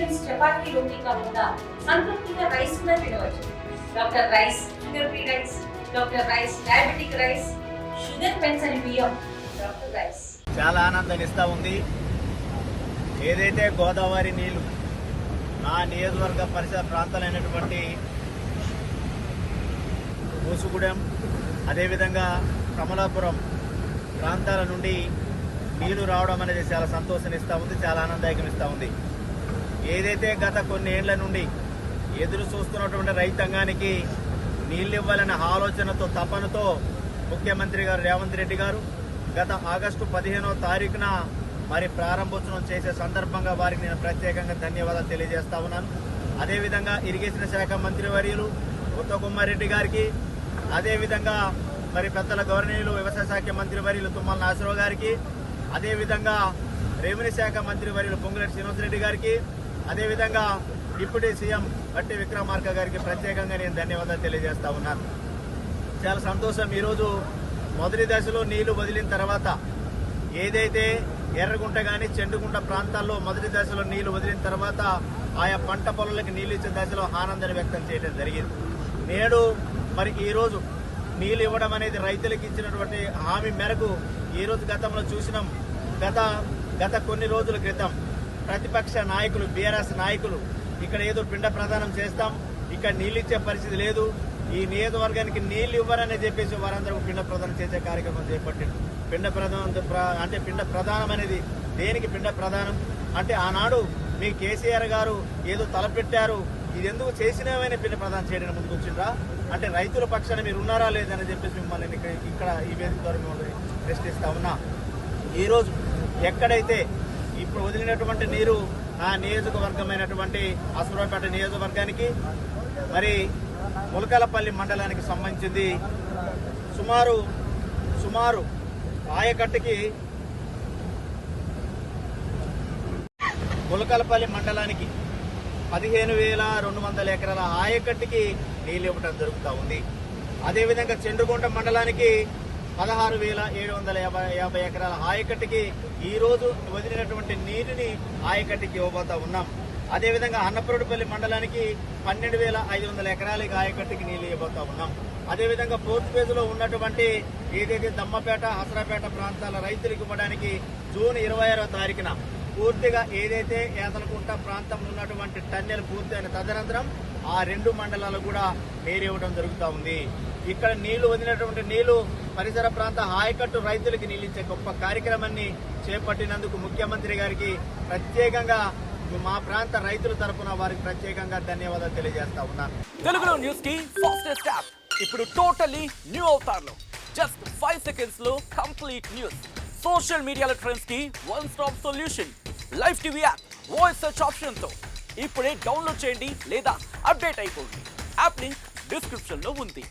Tiffins chapati రోటీ కాకుండా సంతృప్తిగా rice కూడా తినవచ్చు. Doctor rice, sugar free rice, doctor rice, diabetic rice, sugar పెన్సని బియ్యం, డాక్టర్ రైస్. చాలా ఆనందాన్ని ఇస్తూ ఉంది. ఏదైతే గోదావరి నీళ్లు నా నియోజకవర్గ పరిసర ప్రాంతాలైనటువంటి మూసుగూడెం, అదేవిధంగా కమలాపురం ప్రాంతాల నుండి నీళ్లు రావడం అనేది చాలా సంతోషాన్ని ఇస్తూ ఉంది, చాలా ఆనందదాయకం ఇస్తూ ఉంది. ఏదైతే గత కొన్ని ఏళ్ల నుండి ఎదురు చూస్తున్నటువంటి రైతాంగానికి నీళ్లు ఇవ్వాలనే ఆలోచనతో, తపనతో ముఖ్యమంత్రి గారు రేవంత్ రెడ్డి గారు గత ఆగస్టు 15వ తారీఖున మరి ప్రారంభోత్సవం చేసే సందర్భంగా వారికి నేను ప్రత్యేకంగా ధన్యవాదాలు తెలియజేస్తా ఉన్నాను. అదేవిధంగా ఇరిగేషన్ శాఖ మంత్రివర్యులు ఉత్తమ్ రెడ్డి గారికి, అదేవిధంగా మరి పెద్దల గవర్నీయులు వ్యవసాయ శాఖ మంత్రివర్యులు తుమ్మల నాగేశ్వరరావు గారికి, అదేవిధంగా రెవెన్యూ శాఖ మంత్రివర్యులు పొంగులేటి శ్రీనివాసరెడ్డి గారికి, అదేవిధంగా డిప్యూటీ సీఎం బట్టి విక్రమార్క గారికి ప్రత్యేకంగా నేను ధన్యవాదాలు తెలియజేస్తా ఉన్నాను. చాలా సంతోషం. ఈరోజు మొదటి దశలో నీళ్లు వదిలిన తర్వాత ఏదైతే ఎర్రగుంట కానీ చెండుగుంట ప్రాంతాల్లో మొదటి దశలో నీళ్లు వదిలిన తర్వాత ఆయా పంట పొలాలకు నీళ్లు ఇచ్చే దశలో ఆనందాన్ని వ్యక్తం చేయడం జరిగింది. నేడు మరి ఈరోజు నీళ్లు ఇవ్వడం అనేది రైతులకు ఇచ్చినటువంటి హామీ మేరకు ఈరోజు గతంలో చూసినాం. గత కొన్ని రోజుల క్రితం ప్రతిపక్ష నాయకులు, బీఆర్ఎస్ నాయకులు ఇక్కడ ఏదో పిండ ప్రదానం చేస్తాం, ఇక్కడ నీళ్ళు ఇచ్చే పరిస్థితి లేదు, ఈ నియోజకవర్గానికి నీళ్లు ఇవ్వరని చెప్పేసి వారందరూ పిండ ప్రదానం చేసే కార్యక్రమం చేపట్టారు. పిండ ప్రదానం అనేది దేనికి పిండ ప్రదానం అంటే ఆనాడు మీ కేసీఆర్ గారు ఏదో తలపెట్టారు, ఇది ఎందుకు చేసినవని పిండ ప్రదానం చేయడానికి ముందుకు వచ్చిండ్రా అంటే రైతుల పక్షాన మీరు ఉన్నారా లేదని చెప్పేసి మిమ్మల్ని ఇక్కడ ఈ వేదిక ద్వారా మిమ్మల్ని ప్రశ్నిస్తా ఉన్నా. ఈరోజు ఎక్కడైతే ఇప్పుడు వదిలినటువంటి నీరు ఆ నియోజకవర్గమైనటువంటి అసూరాపేట నియోజకవర్గానికి మరి ములకలపల్లి మండలానికి సంబంధించింది సుమారు ఆయకట్టుకి ములకలపల్లి మండలానికి 15,200 ఎకరాల ఆయకట్టుకి నీళ్ళు ఇవ్వడం జరుగుతూ ఉంది. అదేవిధంగా చెండుగుంట మండలానికి 16,750 ఎకరాల ఆయకట్టుకి ఈ రోజు వదిలినటువంటి నీటిని ఆయకట్టుకి ఇవ్వబోతా ఉన్నాం. అదేవిధంగా అన్నపురుడుపల్లి మండలానికి 12,500 ఎకరాలకి ఆయకట్టుకి నీళ్లు ఇవ్వబోతా ఉన్నాం. అదేవిధంగా ఫోర్త్ ఫేజ్ లో ఉన్నటువంటి ఏదైతే దమ్మపేట, హసరాపేట ప్రాంతాల రైతులకు ఇవ్వడానికి జూన్ 26వ తారీఖున పూర్తిగా ఏదైతే ఏతలకుంట ప్రాంతంలో ఉన్నటువంటి టన్నెల్ పూర్తయిన తదనంతరం ఆ 2 మండలాలు కూడా నీరు ఇవ్వడం జరుగుతూ ఉంది. ఇక్కడ నీళ్లు వదిలినటువంటి నీళ్లు పరిసర ప్రాంత ఆయకట్టు రైతులకి నీళ్ళు ఇచ్చే గొప్ప కార్యక్రమాన్ని చేపట్టినందుకు ముఖ్యమంత్రి గారికి ప్రత్యేకంగా మా ప్రాంత రైతుల తరపున వారికి ప్రత్యేకంగా ధన్యవాదాలు తెలియజేస్తా ఉన్నాను. తెలుగులో న్యూస్ కి ఫాస్టెస్ట్ యాప్ ఇప్పుడు టోటల్లీ న్యూ అవతార్ లో జస్ట్ 5 సెకండ్స్ లో కంప్లీట్ న్యూస్, సోషల్ మీడియాలో ట్రెండ్స్ కి one stop solution, live TV app, voice search option తో ఇప్పుడే డౌన్లోడ్ చేయండి లేదా అప్డేట్ అయిపోండి. యాప్ లింక్ డిస్క్రిప్షన్ లో ఉంది.